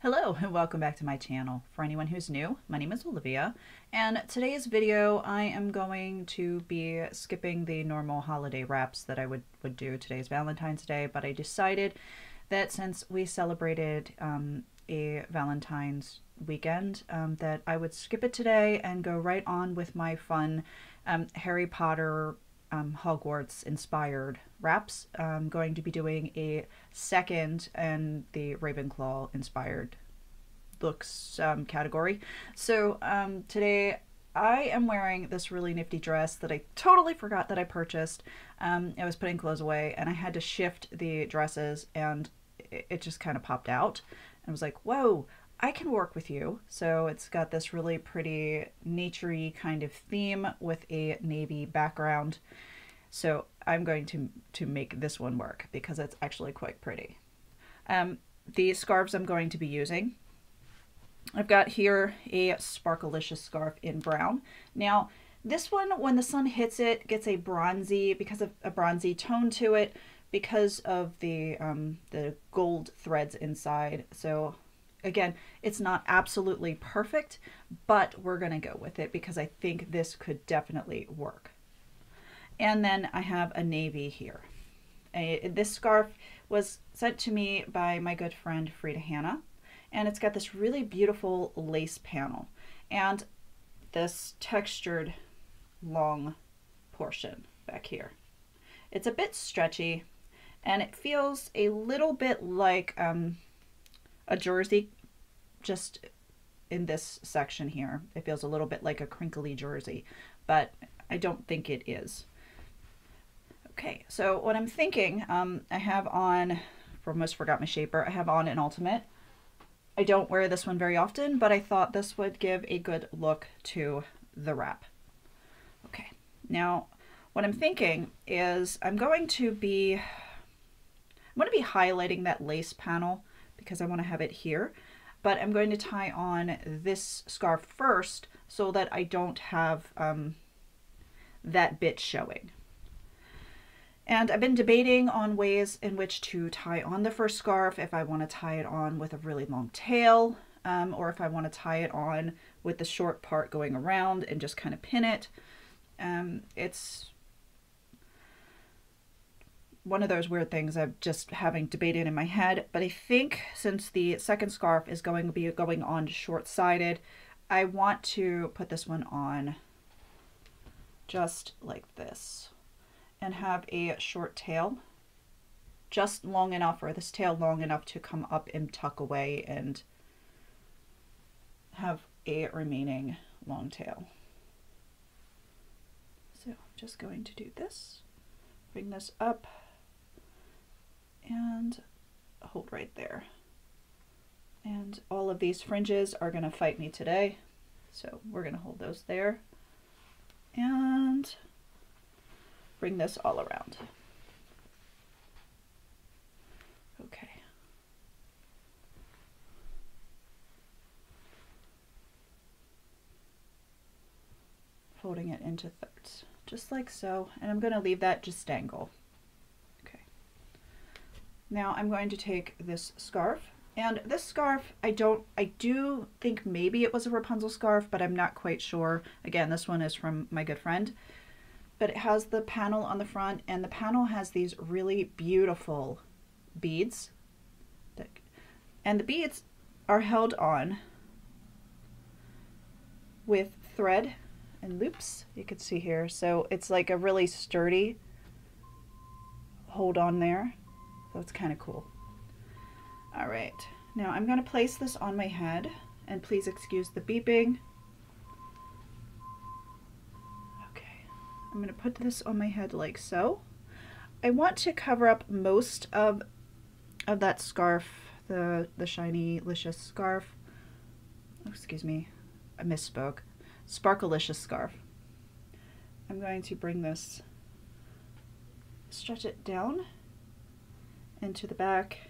Hello and welcome back to my channel. For anyone who's new, my name is Olivia, and today's video I am going to be skipping the normal holiday wraps that I would do. Today's Valentine's Day, but I decided that since we celebrated a Valentine's weekend, that I would skip it today and go right on with my fun Harry Potter Hogwarts inspired wraps. I'm going to be doing a second and the Ravenclaw inspired looks category. So today I am wearing this really nifty dress that I totally forgot that I purchased. I was putting clothes away and I had to shift the dresses and it just kind of popped out. I was like, whoa, I can work with you. So it's got this really pretty naturey kind of theme with a navy background. So I'm going to make this one work because it's actually quite pretty. The scarves I'm going to be using, I've got here a Sparkalicious scarf in brown. Now this one, when the sun hits it, gets a bronzy, because of a bronzy tone to it, because of the gold threads inside. So again, it's not absolutely perfect, but we're gonna go with it because I think this could definitely work. And then I have a navy here. This scarf was sent to me by my good friend Frida Hannah, and it's got this really beautiful lace panel and this textured long portion back here. It's a bit stretchy and it feels a little bit like a jersey, just in this section here. It feels a little bit like a crinkly jersey, but I don't think it is. Okay, so what I'm thinking, I have on, almost forgot my shaper, I have on an ultimate. I don't wear this one very often, but I thought this would give a good look to the wrap. Okay, now what I'm thinking is I'm going to be highlighting that lace panel because I want to have it here, but I'm going to tie on this scarf first so that I don't have that bit showing. And I've been debating on ways in which to tie on the first scarf, if I want to tie it on with a really long tail, or if I want to tie it on with the short part going around and just kind of pin it. It's one of those weird things I'm just having debated in my head, but I think since the second scarf is going to be going on short-sided, I want to put this one on just like this and have a short tail, just long enough, or this tail long enough to come up and tuck away and have a remaining long tail. So I'm just going to do this, bring this up and hold right there. And all of these fringes are going to fight me today, so we're going to hold those there and bring this all around. Okay. Folding it into thirds, just like so, and I'm going to leave that just dangle. Okay. Now I'm going to take this scarf, and this scarf, I do think maybe it was a Rapunzel scarf, but I'm not quite sure. Again, this one is from my good friend. But it has the panel on the front, and the panel has these really beautiful beads. And the beads are held on with thread and loops, you can see here. So it's like a really sturdy hold on there. So it's kind of cool. All right, now I'm going to place this on my head, and please excuse the beeping. I'm going to put this on my head like so. I want to cover up most of that scarf, the shiny licious scarf. Oh, excuse me, I misspoke. Sparkalicious scarf. I'm going to bring this, stretch it down into the back,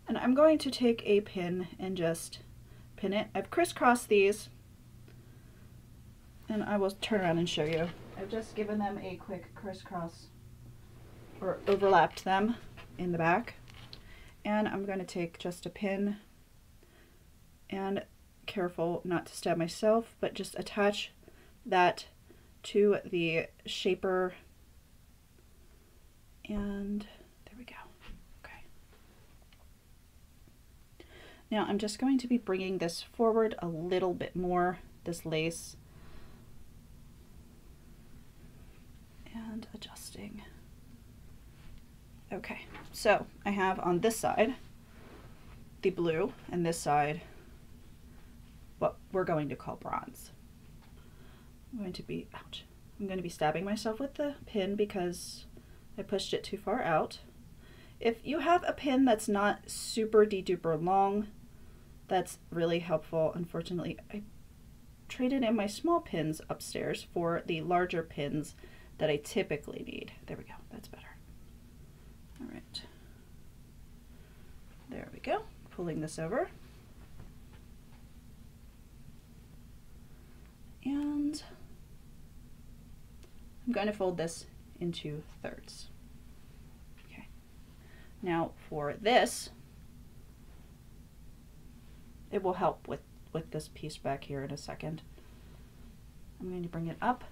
and I'm going to take a pin and just pin it. I've crisscrossed these, and I will turn around and show you. I've just given them a quick crisscross, or overlapped them in the back. And I'm going to take just a pin and careful not to stab myself, but just attach that to the shaper, and there we go. Okay. Now I'm just going to be bringing this forward a little bit more, this lace, and adjusting. Okay, so I have on this side the blue, and this side what we're going to call bronze. I'm going to be, ouch, I'm going to be stabbing myself with the pin because I pushed it too far out. If you have a pin that's not super duper long, that's really helpful. Unfortunately, I traded in my small pins upstairs for the larger pins that I typically need. There we go, that's better. All right, there we go. Pulling this over. And I'm going to fold this into thirds. Okay. Now for this, it will help with this piece back here in a second. I'm going to bring it up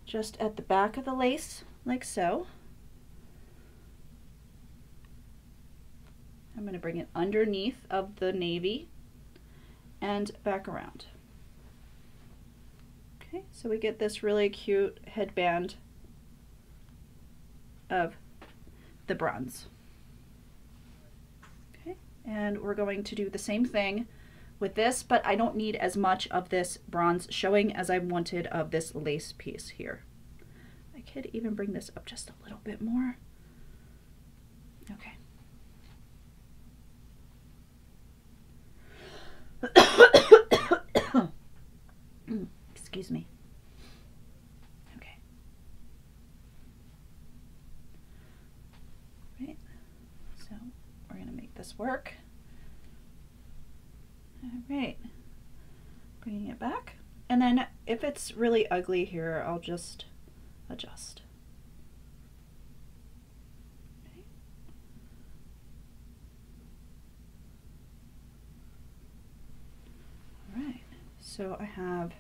just at the back of the lace, like so. I'm going to bring it underneath of the navy and back around. Okay, so we get this really cute headband of the bronze. Okay, and we're going to do the same thing with this, but I don't need as much of this bronze showing as I wanted of this lace piece here. I could even bring this up just a little bit more. Okay. Excuse me. Okay. Right. So we're going to make this work. All right. Bringing it back. And then if it's really ugly here, I'll just adjust. Okay. All right. So I have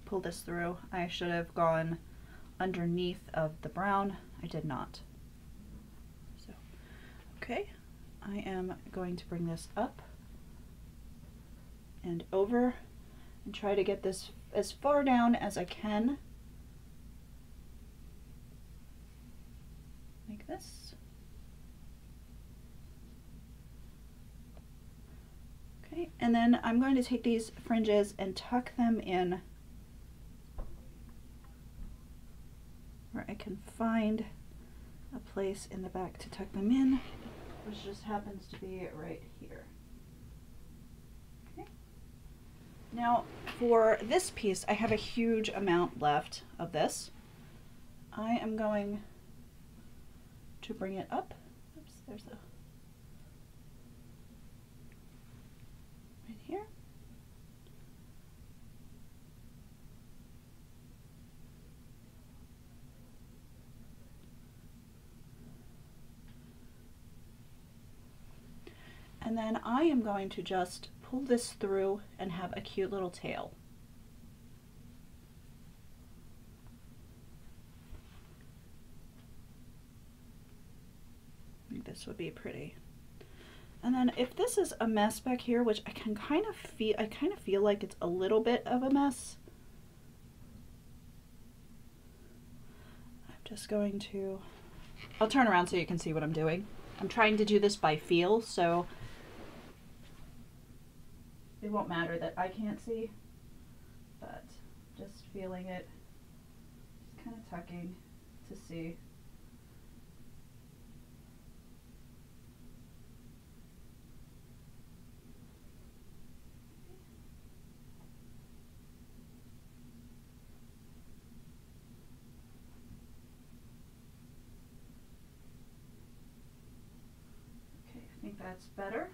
pull this through. I should have gone underneath of the brown. I did not. So, okay, I am going to bring this up and over and try to get this as far down as I can. Like this. Okay, and then I'm going to take these fringes and tuck them in where I can find a place in the back to tuck them in, which just happens to be right here. Okay. Now for this piece, I have a huge amount left of this. I am going to bring it up. Oops, there's a right here. And then I am going to just pull this through and have a cute little tail. I think this would be pretty. And then if this is a mess back here, which I kind of feel like it's a little bit of a mess, I'm just going to, I'll turn around so you can see what I'm doing. I'm trying to do this by feel, so it won't matter that I can't see, but just feeling it, just kind of tucking to see. Okay, I think that's better.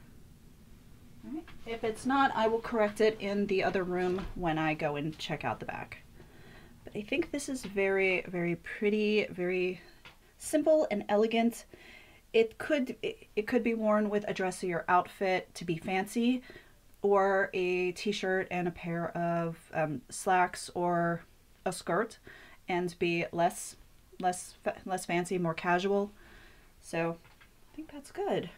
All right, If it's not, I will correct it in the other room when I go and check out the back. But I think this is very, very pretty, very simple and elegant. It could be worn with a dressier outfit to be fancy, or a t-shirt and a pair of slacks or a skirt and be less fancy, more casual. So I think that's good.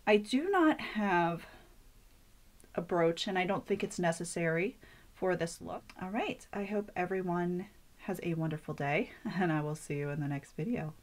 I do not have a brooch, and I don't think it's necessary for this look. All right, I hope everyone has a wonderful day, and I will see you in the next video.